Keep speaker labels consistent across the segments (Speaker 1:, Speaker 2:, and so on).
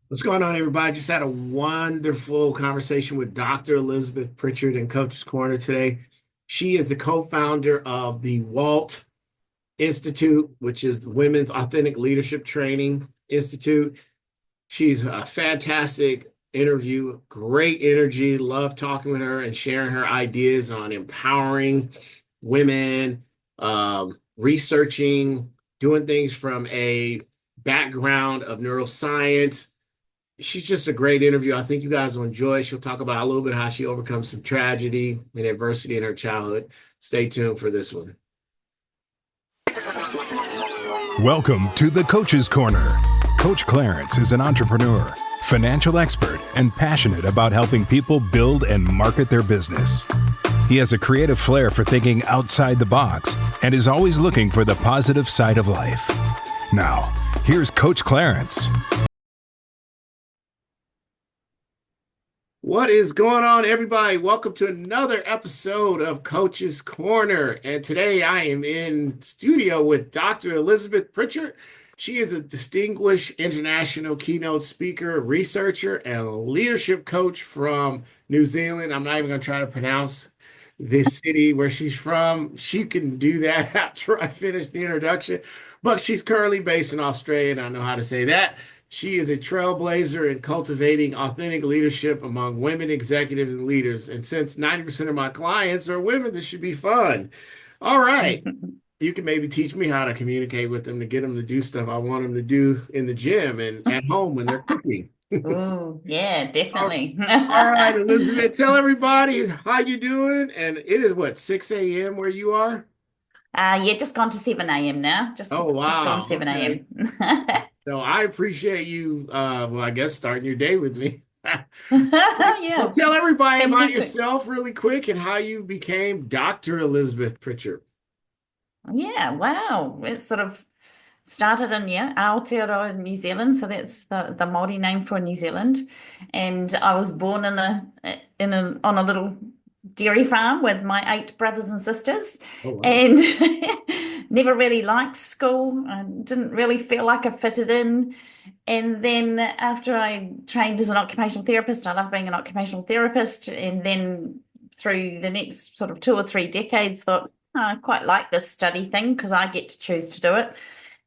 Speaker 1: What's going on, everybody? Just had a wonderful conversation with Dr. Elizabeth Pritchard in Coach's Corner today. She is the co-founder of the WALT Institute, which is the Women's Authentic Leadership Training Institute. She's a fantastic interview, great energy. Love talking with her and sharing her ideas on empowering women, researching, doing things from a background of neuroscience. She's just a great interview. I think you guys will enjoy it. She'll talk about a little bit how she overcomes some tragedy and adversity in her childhood. Stay tuned for this one.
Speaker 2: Welcome to the Coach's Corner. Coach Clarence is an entrepreneur, financial expert, and passionate about helping people build and market their business. He has a creative flair for thinking outside the box and is always looking for the positive side of life. Now, here's Coach Clarence.
Speaker 1: What is going on, everybody? Welcome to another episode of Coach's Corner. And today I am in studio with Dr. Elizabeth Pritchard. She is a distinguished international keynote speaker, researcher, and leadership coach from New Zealand. I'm not even going to try to pronounce this city where she's from. She can do that after I finish the introduction. But she's currently based in Australia, and I know how to say that. She is a trailblazer in cultivating authentic leadership among women executives and leaders. And since 90% of my clients are women, this should be fun. All right. You can maybe teach me how to communicate with them to get them to do stuff I want them to do in the gym and at home when they're cooking.
Speaker 3: Oh, yeah,
Speaker 1: All
Speaker 3: definitely.
Speaker 1: all right, Elizabeth, tell everybody how you doing. And it is what, 6 a.m. where you are?
Speaker 3: Yeah, just gone to 7 a.m. now.
Speaker 1: Oh,
Speaker 3: Just gone
Speaker 1: wow.
Speaker 3: 7
Speaker 1: Okay.
Speaker 3: a.m.
Speaker 1: So I appreciate you, well, I guess starting your day with me. Well,
Speaker 3: Yeah,
Speaker 1: tell everybody about
Speaker 3: fantastic.
Speaker 1: yourself really quick and how you became Dr. Elizabeth Pritchard.
Speaker 3: Yeah, wow. It sort of started in, Aotearoa, New Zealand. So that's the Māori name for New Zealand. And I was born on a little dairy farm with my eight brothers and sisters,
Speaker 1: Oh, wow.
Speaker 3: and never really liked school. I didn't really feel like I fitted in. And then after I trained as an occupational therapist, I love being an occupational therapist. And then through the next sort of 2 or 3 decades, thought, "Oh, I quite like this study thing because I get to choose to do it."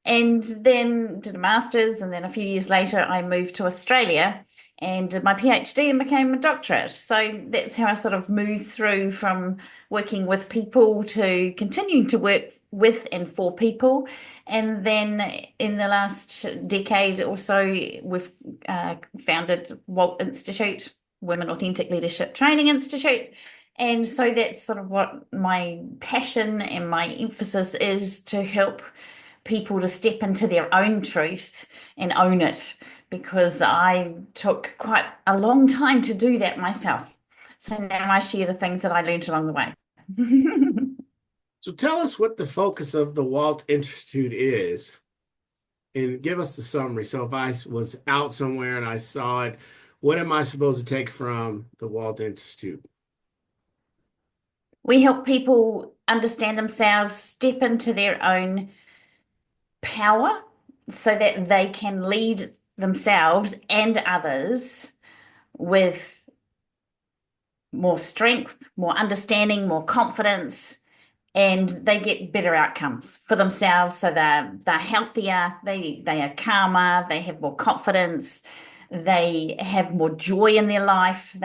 Speaker 3: And then did a master's, and then a few years later, I moved to Australia and did my PhD and became a doctorate. So that's how I sort of moved through from working with people to continuing to work with and for people. And then in the last decade or so, we've founded WALT Institute, Women Authentic Leadership Training Institute. And so that's sort of what my passion and my emphasis is, to help people to step into their own truth and own it, because I took quite a long time to do that myself. So now I share the things that I learned along the way.
Speaker 1: So tell us what the focus of the Walt Institute is and give us the summary. So if I was out somewhere and I saw it, what am I supposed to take from the Walt Institute?
Speaker 3: We help people understand themselves, step into their own power so that they can lead themselves and others with more strength, more understanding, more confidence, and they get better outcomes for themselves. So they're healthier, they are calmer, they have more confidence, they have more joy in their life,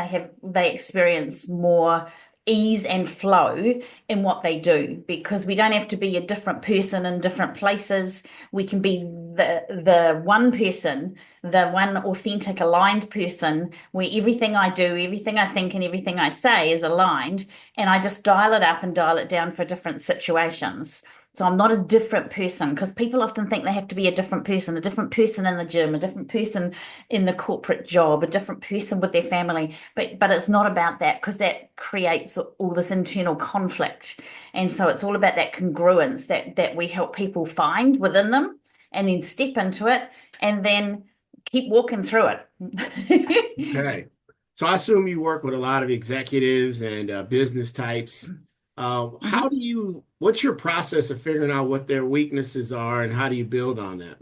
Speaker 3: they experience more ease and flow in what they do, because we don't have to be a different person in different places. We can be the one person, the one authentic aligned person, where everything I do, everything I think, and everything I say is aligned, and I just dial it up and dial it down for different situations. So I'm not a different person, because people often think they have to be a different person in the gym, a different person in the corporate job, a different person with their family. But it's not about that, because that creates all this internal conflict. And so it's all about that congruence that we help people find within them, and then step into it, and then keep walking through it.
Speaker 1: Okay. So I assume you work with a lot of executives and business types.
Speaker 3: Mhm.
Speaker 1: What's your process of figuring out what their weaknesses are and how do you build on that?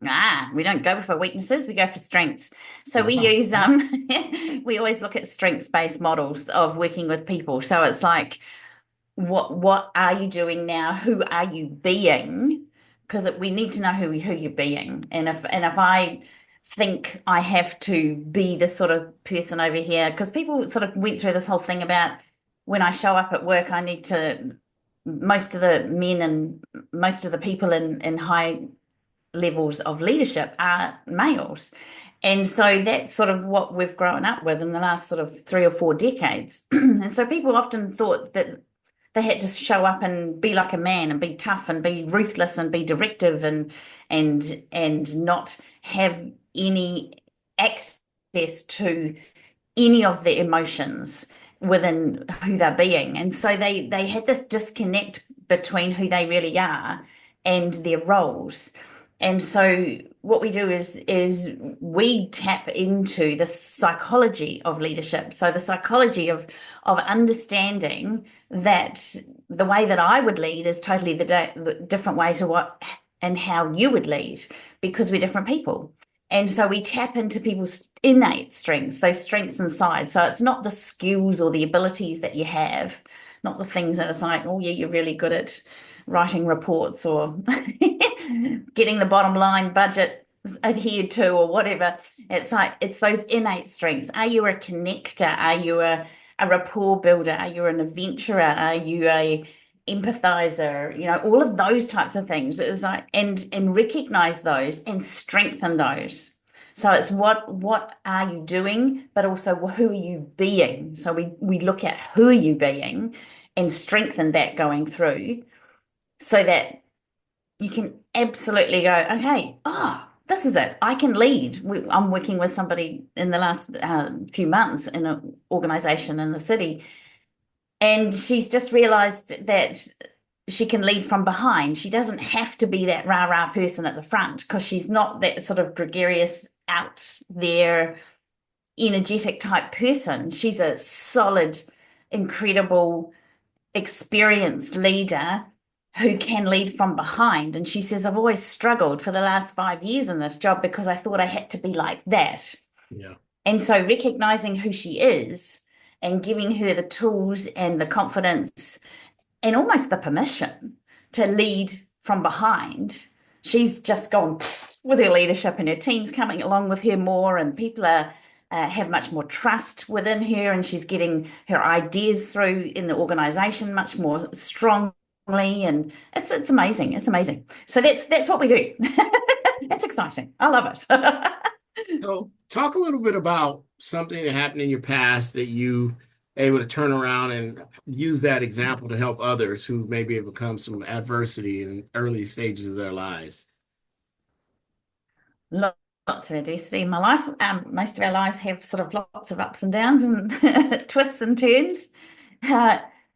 Speaker 3: We don't go for weaknesses, we go for strengths. So we
Speaker 1: Wow.
Speaker 3: use we always look at strengths-based models of working with people. So it's like, what are you doing now? Who are you being? Because we need to know who you're being. And if I think I have to be this sort of person over here, because people sort of went through this whole thing about when I show up at work, I need to, most of the men and most of the people in high levels of leadership are males. And so that's sort of what we've grown up with in the last sort of 3 or 4 decades. And so people often thought that they had to show up and be like a man and be tough and be ruthless and be directive and not have any access to any of the emotions within who they're being. And so they had this disconnect between who they really are and their roles. And so what we do is we tap into the psychology of leadership. So the psychology of understanding that the way that I would lead is totally the different way to what and how you would lead, because we're different people. And so we tap into people's innate strengths, those strengths inside. So it's not the skills or the abilities that you have, not the things that it's like, oh yeah, you're really good at writing reports or getting the bottom line budget adhered to or whatever. It's like, it's those innate strengths. Are you a connector? Are you a rapport builder? Are you an adventurer? Are you a empathizer? All of those types of things. It was like, and recognize those and strengthen those. So it's what are you doing, but also who are you being? So we look at who are you being and strengthen that going through, so that you can absolutely go, okay, this is it. I can lead. I'm working with somebody in the last few months in an organization in the city, and she's just realized that she can lead from behind. She doesn't have to be that rah-rah person at the front, because she's not that sort of gregarious, out there, energetic type person. She's a solid, incredible, experienced leader who can lead from behind. And she says, I've always struggled for the last 5 years in this job because I thought I had to be like that.
Speaker 1: Yeah.
Speaker 3: And so recognizing who she is and giving her the tools and the confidence and almost the permission to lead from behind, she's just gone with her leadership, and her team's coming along with her more, and people are have much more trust within her, and she's getting her ideas through in the organization much more strongly, and it's amazing. It's amazing. So that's what we do. That's exciting. I love it.
Speaker 1: So talk a little bit about something that happened in your past that you able to turn around and use that example to help others who maybe have become some adversity in early stages of their lives.
Speaker 3: Lots of adversity in my life. Most of our lives have sort of lots of ups and downs and twists and turns.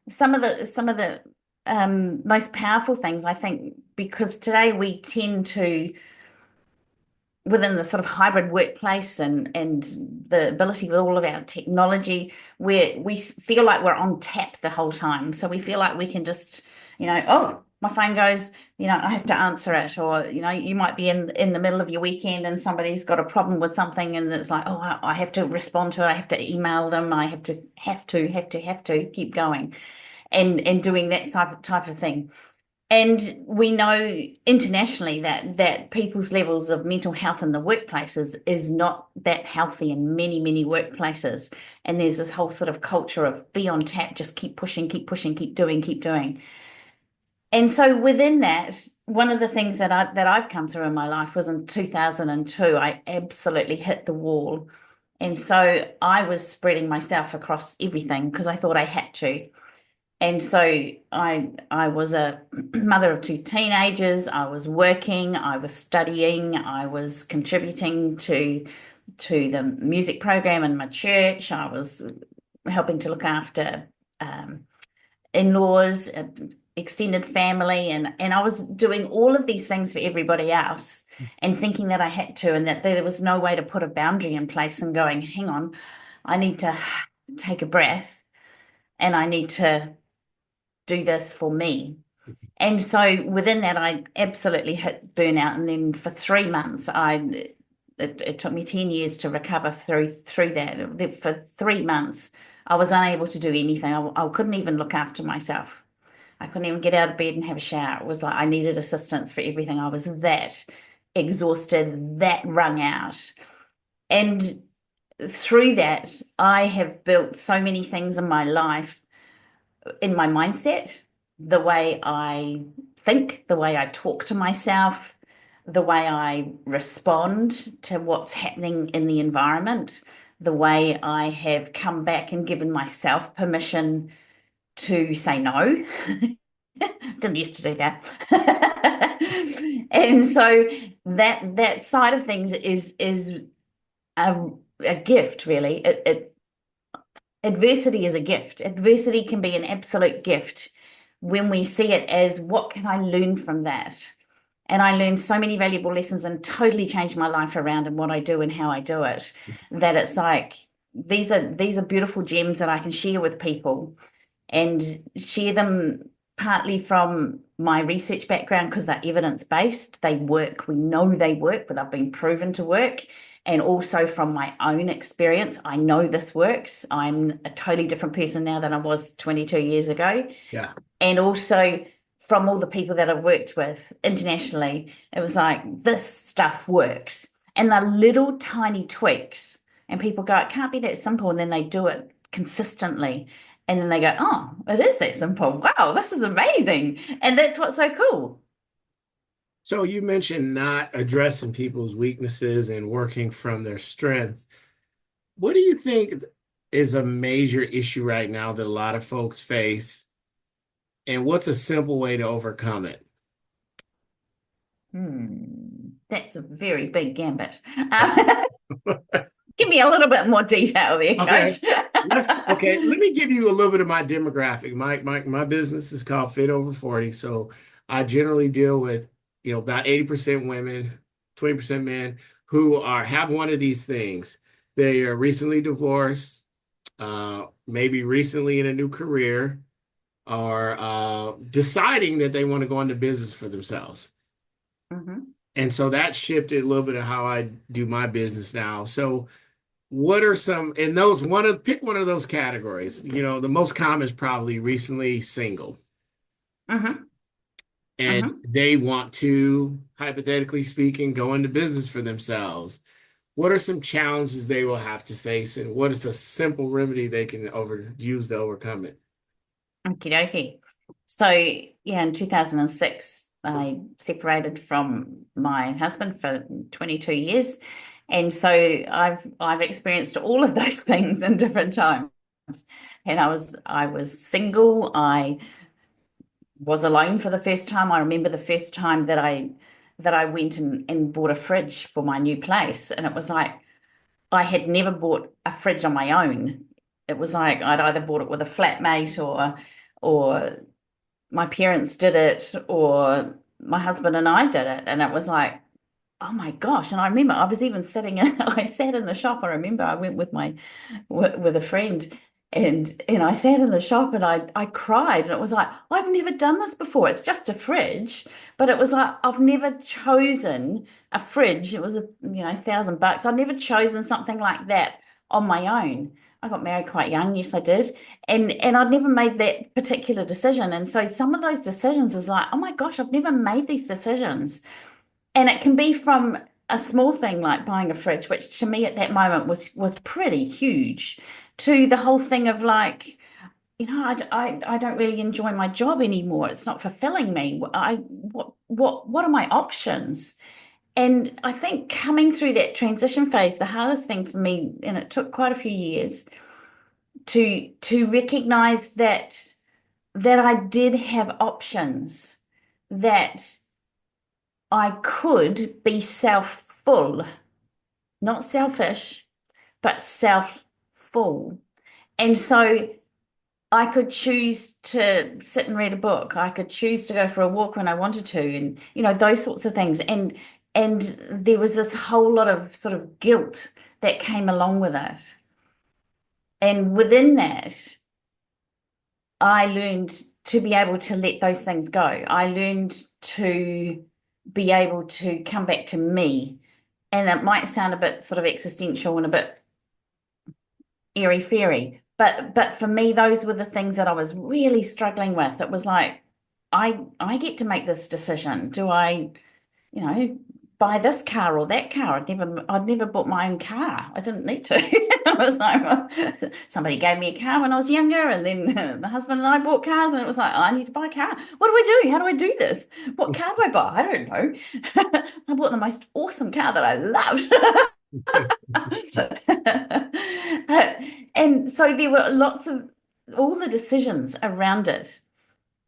Speaker 3: Some of the most powerful things, I think, because today we tend to, within the sort of hybrid workplace and the ability with all of our technology, where we feel like we're on tap the whole time. So we feel like we can just, oh, my phone goes, I have to answer it. Or, you might be in the middle of your weekend and somebody's got a problem with something, and it's like, oh, I have to respond to it. I have to email them. I have to keep going and doing that type of thing. And we know internationally that people's levels of mental health in the workplace is not that healthy in many, many workplaces. And there's this whole sort of culture of be on tap, just keep pushing, keep doing. And so within that, one of the things that I've come through in my life was in 2002, I absolutely hit the wall. And so I was spreading myself across everything because I thought I had to. And so I was a mother of 2 teenagers. I was working, I was studying, I was contributing to the music program in my church. I was helping to look after in-laws, extended family, and I was doing all of these things for everybody else and thinking that I had to, and that there was no way to put a boundary in place and going, hang on, I need to take a breath and I need to do this for me. And so within that, I absolutely hit burnout. And then for 3 months, it took me 10 years to recover through that. For 3 months, I was unable to do anything. I couldn't even look after myself. I couldn't even get out of bed and have a shower. It was like I needed assistance for everything. I was that exhausted, that wrung out. And through that, I have built so many things in my life, in my mindset, the way I think, the way I talk to myself, the way I respond to what's happening in the environment, the way I have come back and given myself permission to say no. Didn't used to do that. And so that side of things is a gift, really. Adversity is a gift. Adversity can be an absolute gift when we see it as, what can I learn from that? And I learned so many valuable lessons and totally changed my life around and what I do and how I do it, that it's like these are beautiful gems that I can share with people and share them partly from my research background because they're evidence-based. They work. We know they work, but they've been proven to work. And also from my own experience, I know this works. I'm a totally different person now than I was 22 years ago.
Speaker 1: Yeah.
Speaker 3: And also from all the people that I've worked with internationally, it was like, this stuff works. And the little tiny tweaks, and people go, it can't be that simple. And then they do it consistently. And then they go, oh, it is that simple. Wow, this is amazing. And that's what's so cool.
Speaker 1: So you mentioned not addressing people's weaknesses and working from their strengths. What do you think is a major issue right now that a lot of folks face? And what's a simple way to overcome it?
Speaker 3: That's a very big gambit. Give me a little bit more detail there,
Speaker 1: Okay.
Speaker 3: Coach.
Speaker 1: Okay, let me give you a little bit of my demographic. My business is called Fit Over 40. So I generally deal with, about 80% women, 20% men who have one of these things. They are recently divorced, maybe recently in a new career, or deciding that they want to go into business for themselves. And so that shifted a little bit of how I do my business now. So what are some, and pick one of those categories. The most common is probably recently single. And they want to, hypothetically speaking, go into business for themselves. What are some challenges they will have to face, and what is a simple remedy they can use to overcome it?
Speaker 3: Okie dokie. So yeah, in 2006, I separated from my husband for 22 years. And so I've experienced all of those things in different times. And I was single. I was alone for the first time. I remember the first time that I went and bought a fridge for my new place. And it was like, I had never bought a fridge on my own. It was like I'd either bought it with a flatmate or my parents did it or my husband and I did it. And it was like, oh my gosh. And I remember I was even I sat in the shop. I remember I went with with a friend and I sat in the shop and I cried. And it was like, I've never done this before. It's just a fridge. But it was like, I've never chosen a fridge. It was $1,000. I've never chosen something like that on my own. I got married quite young. Yes, I did. And I'd never made that particular decision. And so some of those decisions is like, oh my gosh, I've never made these decisions. And it can be from a small thing like buying a fridge, which to me at that moment was pretty huge, to the whole thing of like, I don't really enjoy my job anymore. It's not fulfilling me. What are my options? And I think coming through that transition phase, the hardest thing for me, and it took quite a few years to recognize that I did have options, that I could be self-full, not selfish, but self-full. And so I could choose to sit and read a book. I could choose to go for a walk when I wanted to, and those sorts of things. And there was this whole lot of sort of guilt that came along with it. And within that, I learned to be able to let those things go. I learned to be able to come back to me. And it might sound a bit sort of existential and a bit airy-fairy, but for me, those were the things that I was really struggling with. It was like, I get to make this decision. Do I, buy this car or that car? I'd never bought my own car. I didn't need to. I was like, somebody gave me a car when I was younger, and then my husband and I bought cars, and it was like, I need to buy a car. What do I do? How do I do this? What car do I buy? I don't know. I bought the most awesome car that I loved. And so there were lots of all the decisions around it.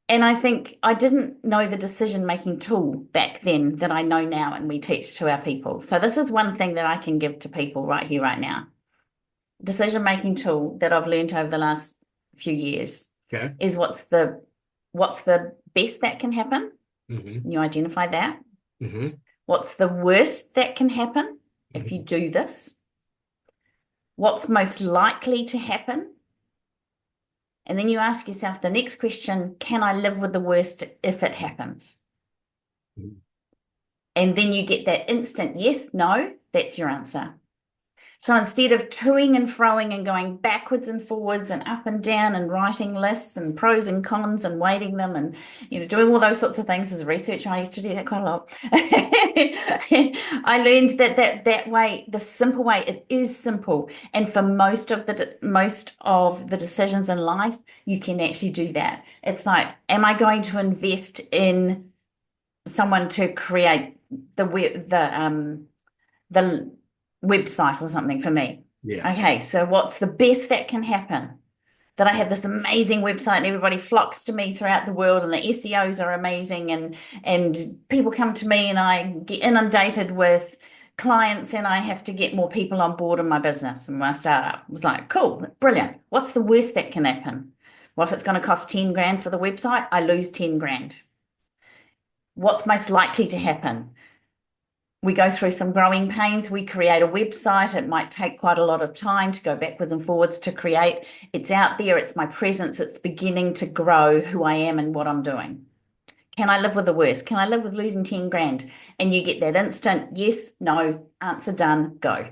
Speaker 3: And I think I didn't know the decision-making tool back then that I know now and we teach to our people. So this is one thing that I can give to people right here, right now. Decision-making tool that I've learned over the last few years is what's the best that can happen.
Speaker 1: Mm-hmm.
Speaker 3: You identify that.
Speaker 1: Mm-hmm.
Speaker 3: What's the worst that can happen if you do this? What's most likely to happen? And then you ask yourself the next question, can I live with the worst if it happens?
Speaker 1: Mm-hmm.
Speaker 3: And then you get that instant yes, no, that's your answer. So instead of toing and froing and going backwards and forwards and up and down and writing lists and pros and cons and weighting them and doing all those sorts of things as a researcher, I used to do that quite a lot. I learned that way, the simple way, it is simple. And for most of the decisions in life, you can actually do that. It's like, am I going to invest in someone to create the website or something for me?
Speaker 1: Yeah.
Speaker 3: Okay, so what's the best that can happen? That I have this amazing website and everybody flocks to me throughout the world and the SEOs are amazing and people come to me and I get inundated with clients and I have to get more people on board in my business and my startup. It was like, cool, brilliant. What's the worst that can happen? Well, if it's going to cost 10 grand for the website, I lose 10 grand. What's most likely to happen? We go through some growing pains. We create a website. It might take quite a lot of time to go backwards and forwards to create. It's out there. It's my presence. It's beginning to grow who I am and what I'm doing. Can I live with the worst? Can I live with losing 10 grand? And you get that instant yes, no, answer done, go.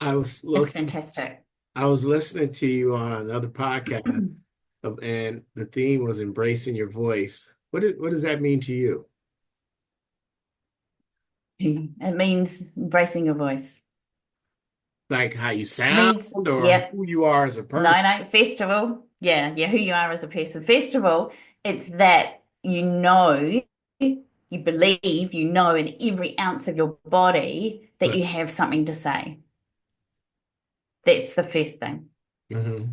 Speaker 3: It's fantastic.
Speaker 1: I was listening to you on another podcast, and the theme was embracing your voice. What does that mean to you?
Speaker 3: It means embracing your voice.
Speaker 1: Like how you sound or who you are as a person?
Speaker 3: No, festival. Yeah, who you are as a person. Festival, it's that you believe, in every ounce of your body that you have something to say. That's the first thing.
Speaker 1: Mm-hmm.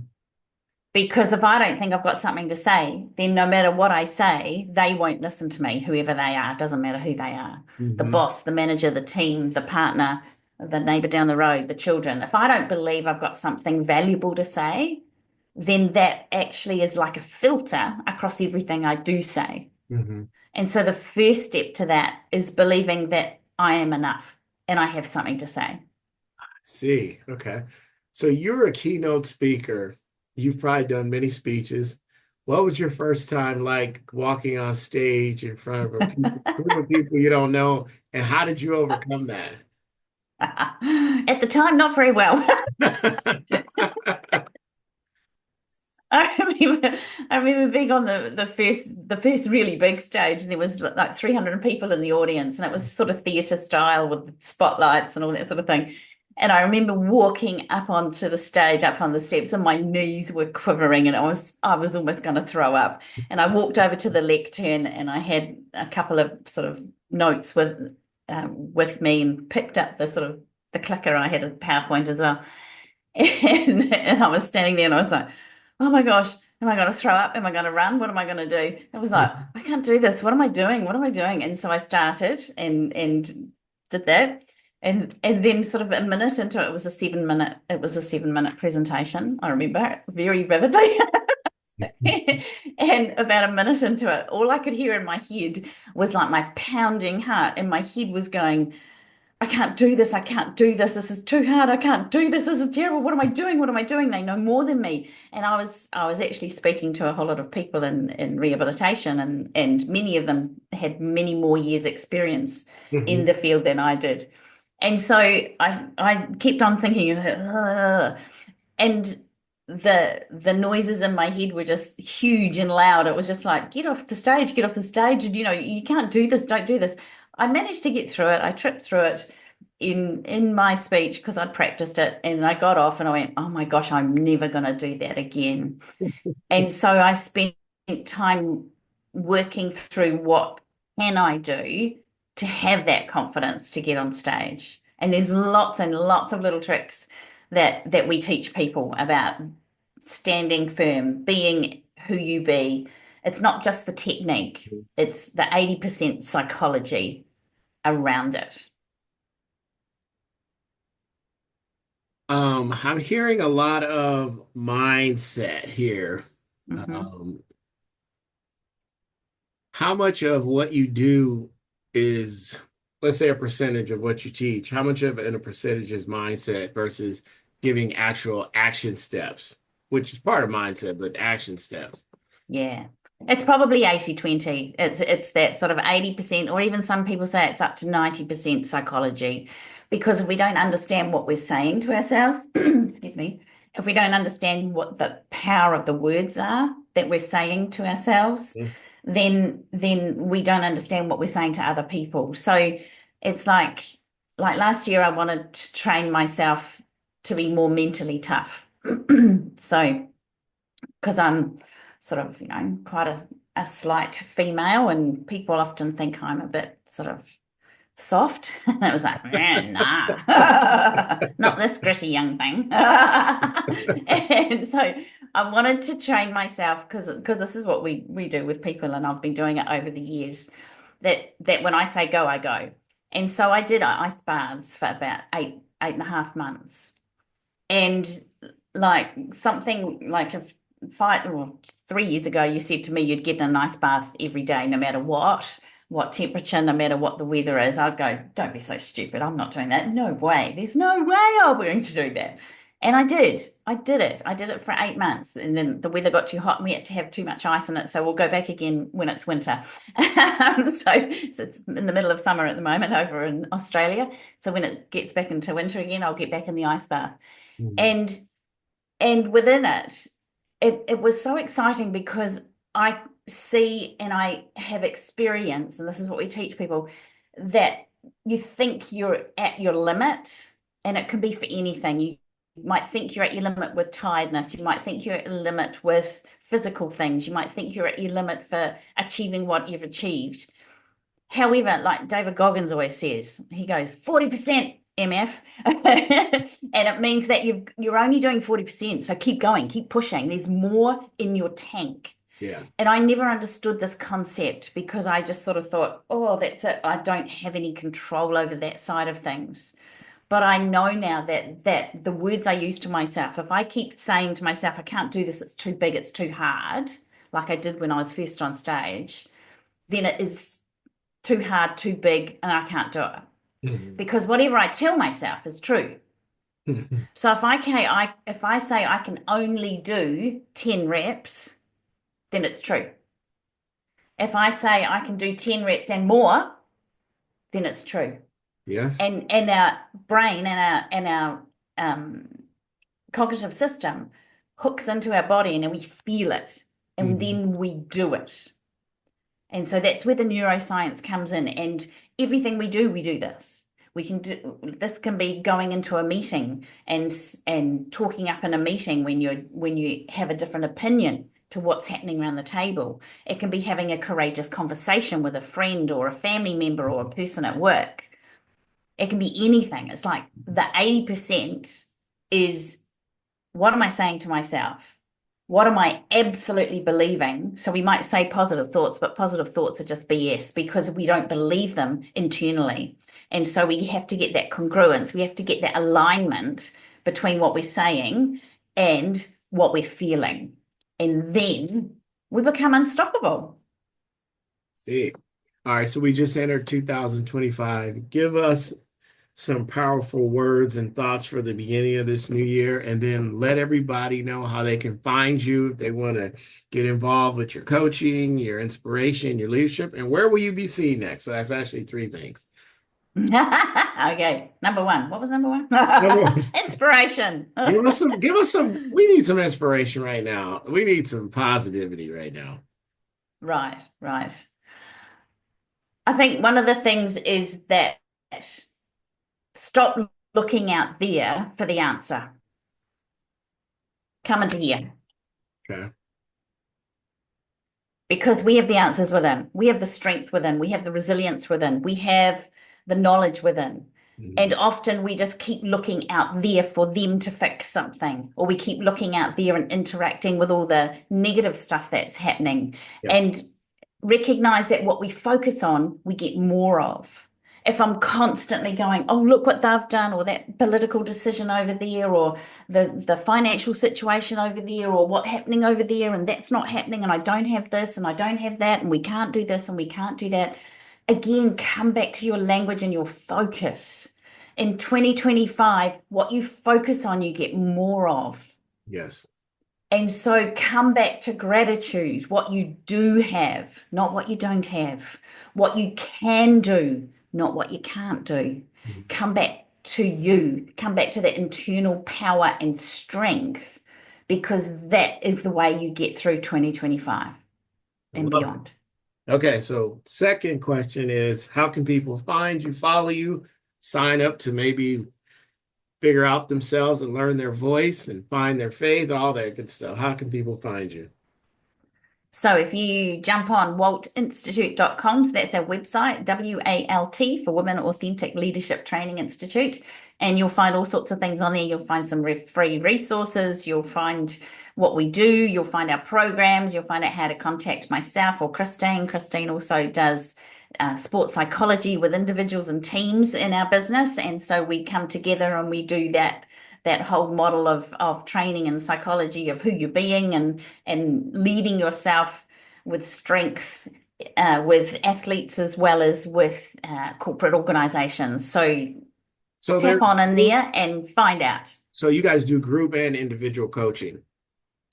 Speaker 3: Because if I don't think I've got something to say, then no matter what I say, they won't listen to me, whoever they are. It doesn't matter who they are.
Speaker 1: Mm-hmm.
Speaker 3: The boss, the manager, the team, the partner, the neighbor down the road, the children. If I don't believe I've got something valuable to say, then that actually is like a filter across everything I do say.
Speaker 1: Mm-hmm.
Speaker 3: And so the first step to that is believing that I am enough and I have something to say.
Speaker 1: I see. Okay. So you're a keynote speaker. You've probably done many speeches. What was your first time like walking on stage in front of a group of people you don't know, and how did you overcome that?
Speaker 3: At the time, not very well. I remember being on the first really big stage, and there was like 300 people in the audience, and it was sort of theatre style with spotlights and all that sort of thing. And I remember walking up onto the stage, up on the steps, and my knees were quivering, and I was almost going to throw up. And I walked over to the lectern, and I had a couple of sort of notes with me, and picked up the clicker. I had a PowerPoint as well, and I was standing there, and I was like, oh my gosh, am I going to throw up? Am I going to run? What am I going to do? I was like, I can't do this. What am I doing? What am I doing? And so I started and did that. And then sort of a minute into it, it was a 7-minute presentation. I remember it very vividly. And about a minute into it, all I could hear in my head was like my pounding heart, and my head was going, I can't do this. I can't do this. This is too hard. I can't do this. This is terrible. What am I doing? What am I doing? They know more than me. And I was actually speaking to a whole lot of people in rehabilitation, and many of them had many more years experience in
Speaker 1: Mhm.
Speaker 3: the field than I did. And so I kept on thinking, "Ugh." And the noises in my head were just huge and loud. It was just like, get off the stage, get off the stage. And, you can't do this, don't do this. I managed to get through it. I tripped through it in my speech because I'd practiced it, and I got off and I went, oh my gosh, I'm never going to do that again. And so I spent time working through what can I do to have that confidence to get on stage. And there's lots and lots of little tricks that we teach people about standing firm, being who you be. It's not just the technique, it's the 80% psychology around it.
Speaker 1: I'm hearing a lot of mindset here.
Speaker 3: Hmm.
Speaker 1: Um, how much of what you do is, let's say, a percentage of what you teach? How much of it in a percentage is mindset versus giving actual action steps, which is part of mindset, but action steps?
Speaker 3: Yeah. It's probably 80/20. It's that sort of 80%, or even some people say it's up to 90% psychology. Because if we don't understand what we're saying to ourselves, excuse me, if we don't understand what the power of the words are that we're saying to ourselves,
Speaker 1: Mm.
Speaker 3: then we don't understand what we're saying to other people. So it's like last year I wanted to train myself to be more mentally tough. So because I'm sort of, quite a slight female, and people often think I'm a bit sort of soft. And it was like, nah, not this gritty young thing. And so I wanted to train myself because this is what we do with people, and I've been doing it over the years. That when I say go, I go. And so I did ice baths for about 8.5 months. And like something like a 3 years ago, you said to me you'd get in a nice bath every day, no matter what temperature, no matter what the weather is. I'd go, don't be so stupid. I'm not doing that. No way. There's no way I'm going to do that. And I did. I did it. I did it for 8 months. And then the weather got too hot and we had to have too much ice in it. So we'll go back again when it's winter. So it's in the middle of summer at the moment over in Australia. So when it gets back into winter again, I'll get back in the ice bath.
Speaker 1: Mhm.
Speaker 3: And within it was so exciting because I see and I have experience, and this is what we teach people, that you think you're at your limit, and it can be for anything. You might think you're at your limit with tiredness. You might think you're at your limit with physical things. You might think you're at your limit for achieving what you've achieved. However, like David Goggins always says, he goes 40% MF, and it means that you're only doing 40%. So keep going, keep pushing. There's more in your tank.
Speaker 1: Yeah.
Speaker 3: And I never understood this concept because I just sort of thought, oh, that's it. I don't have any control over that side of things. But I know now that the words I use to myself, if I keep saying to myself, I can't do this, it's too big, it's too hard, like I did when I was first on stage, then it is too hard, too big, and I can't do it.
Speaker 1: Mhm.
Speaker 3: Because whatever I tell myself is true. So if I say I can only do 10 reps, then it's true. If I say I can do 10 reps and more, then it's true.
Speaker 1: Yes.
Speaker 3: And our brain and our cognitive system hooks into our body, and then we feel it, and
Speaker 1: Mhm.
Speaker 3: then we do it. And so that's where the neuroscience comes in. And everything we do this. We can do this can be going into a meeting and talking up in a meeting when you have a different opinion to what's happening around the table. It can be having a courageous conversation with a friend or a family member or a person at work. It can be anything. It's like the 80% is, what am I saying to myself? What am I absolutely believing? So we might say positive thoughts, but positive thoughts are just BS because we don't believe them internally. And so we have to get that congruence. We have to get that alignment between what we're saying and what we're feeling. And then we become unstoppable.
Speaker 1: See. All right, so we just entered 2025. Give us some powerful words and thoughts for the beginning of this new year, and then let everybody know how they can find you if they want to get involved with your coaching, your inspiration, your leadership, and where will you be seen next? So that's actually three things.
Speaker 3: Okay, number one. What was number one?
Speaker 1: Number one,
Speaker 3: Inspiration.
Speaker 1: give us some, we need some inspiration right now. We need some positivity right now.
Speaker 3: Right, right. I think one of the things is that stop looking out there for the answer. Come into here.
Speaker 1: Okay.
Speaker 3: Because we have the answers within. We have the strength within. We have the resilience within. We have the knowledge within.
Speaker 1: Mhm.
Speaker 3: And often we just keep looking out there for them to fix something, or we keep looking out there and interacting with all the negative stuff that's happening.
Speaker 1: Yes.
Speaker 3: And recognize that what we focus on, we get more of. If I'm constantly going, oh, look what they've done, or that political decision over there, or the financial situation over there, or what's happening over there, and that's not happening, and I don't have this, and I don't have that, and we can't do this, and we can't do that. Again, come back to your language and your focus. In 2025, what you focus on, you get more of.
Speaker 1: Yes.
Speaker 3: And so come back to gratitude, what you do have, not what you don't have, what you can do, not what you can't do.
Speaker 1: Mhm.
Speaker 3: Come back to you, come back to that internal power and strength, because that is the way you get through 2025 and
Speaker 1: Love it.
Speaker 3: beyond.
Speaker 1: Okay, so second question is, how can people find you, follow you, sign up to maybe figure out themselves and learn their voice and find their faith, all that good stuff? How can people find you?
Speaker 3: So if you jump on waltinstitute.com, so that's our website, WALT for Women Authentic Leadership Training Institute, and you'll find all sorts of things on there. You'll find some free resources. You'll find what we do. You'll find our programs. You'll find out how to contact myself or Christine. Christine also does sports psychology with individuals and teams in our business. And so we come together and we do that whole model of training and psychology of who you're being and leading yourself with strength with athletes as well as with corporate organizations. So
Speaker 1: there,
Speaker 3: tap on in there and find out.
Speaker 1: so you guys do group and individual coaching.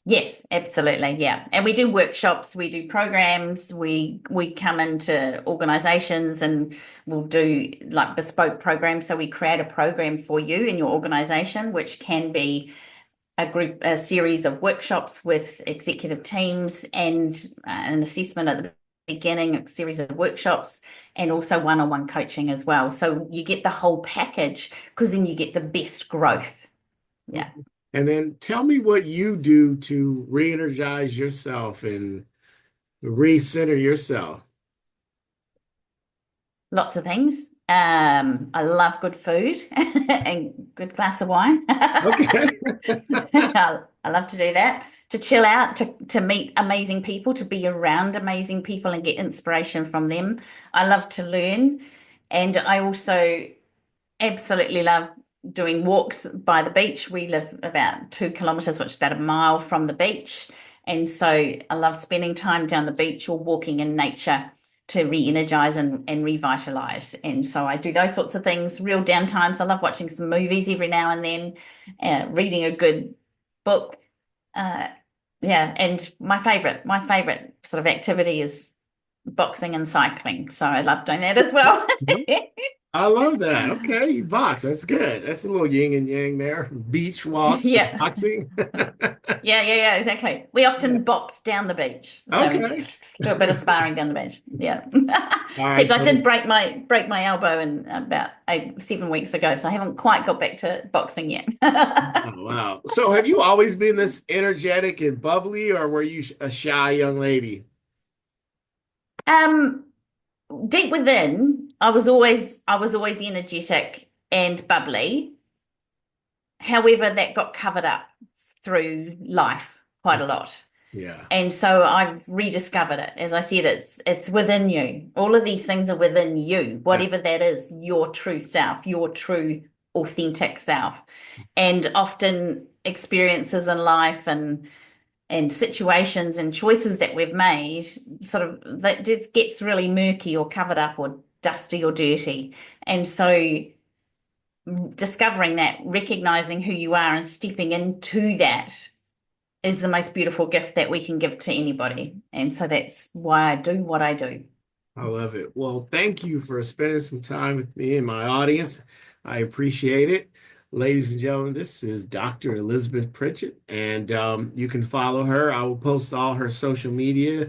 Speaker 3: Yes, absolutely. Yeah. And we do workshops, we do programs, we come into organizations and we'll do like bespoke programs. So we create a program for you in your organization, which can be a series of workshops with executive teams and an assessment at the beginning, a series of workshops, and also one-on-one coaching as well. So you get the whole package because then you get the best growth. Yeah.
Speaker 1: And then tell me what you do to re-energize yourself and recenter yourself.
Speaker 3: Lots of things. I love good food and good glass of wine.
Speaker 1: Okay.
Speaker 3: I love to do that, to chill out, to meet amazing people, to be around amazing people and get inspiration from them. I love to learn. And I also absolutely love doing walks by the beach. We live about 2 kilometers, which is about a mile from the beach. And so I love spending time down the beach or walking in nature to re-energize and revitalize. And so I do those sorts of things, real downtimes. I love watching some movies every now and then, reading a good book. Yeah, and my favorite sort of activity is boxing and cycling. So I love doing that as well.
Speaker 1: I love that. Okay, you box. That's good. That's a little yin and yang there. Beach walk,
Speaker 3: Yeah.
Speaker 1: boxing.
Speaker 3: Yeah, exactly. We often box down the beach. So
Speaker 1: Okay.
Speaker 3: do a bit of sparring down the beach. Yeah.
Speaker 1: All right.
Speaker 3: Except I did break my elbow in about 7 weeks ago, so I haven't quite got back to boxing yet.
Speaker 1: Oh, wow. So have you always been this energetic and bubbly, or were you a shy young lady?
Speaker 3: Deep within, I was always energetic and bubbly. However, that got covered up through life quite a lot.
Speaker 1: Yeah.
Speaker 3: And so I've rediscovered it. As I said, it's within you. All of these things are within you, whatever that is, your true self, your true authentic self. And often experiences in life and situations and choices that we've made sort of that just gets really murky or covered up or dusty or dirty. And so discovering that, recognizing who you are and stepping into that is the most beautiful gift that we can give to anybody. And so that's why I do what I do.
Speaker 1: I love it. Well, thank you for spending some time with me and my audience. I appreciate it. Ladies and gentlemen, this is Dr. Elizabeth Pritchard, and you can follow her. I will post all her social media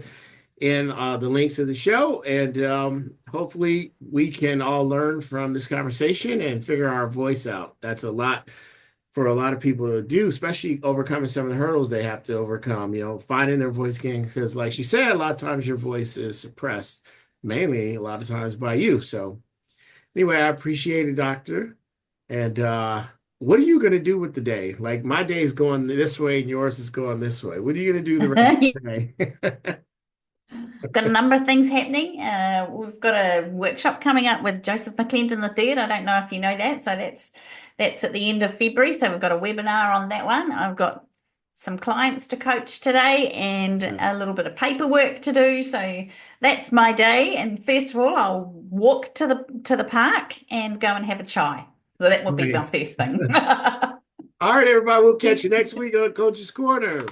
Speaker 1: in the links of the show, and hopefully we can all learn from this conversation and figure our voice out. That's a lot for a lot of people to do, especially overcoming some of the hurdles they have to overcome, finding their voice again. Because like she said, a lot of times your voice is suppressed, mainly a lot of times by you. So anyway, I appreciate it, doctor. And what are you going to do with the day? Like my day is going this way and yours is going this way. What are you going to do the rest of the day?
Speaker 3: Got a number of things happening. We've got a workshop coming up with Joseph McClendon III. I don't know if you know that. So that's at the end of February. So we've got a webinar on that one. I've got some clients to coach today and a little bit of paperwork to do. So that's my day. And first of all, I'll walk to the park and go and have a chai. So that would be my
Speaker 1: Nice.
Speaker 3: first thing.
Speaker 1: All right, everybody. We'll catch you next week on Coach's Corner.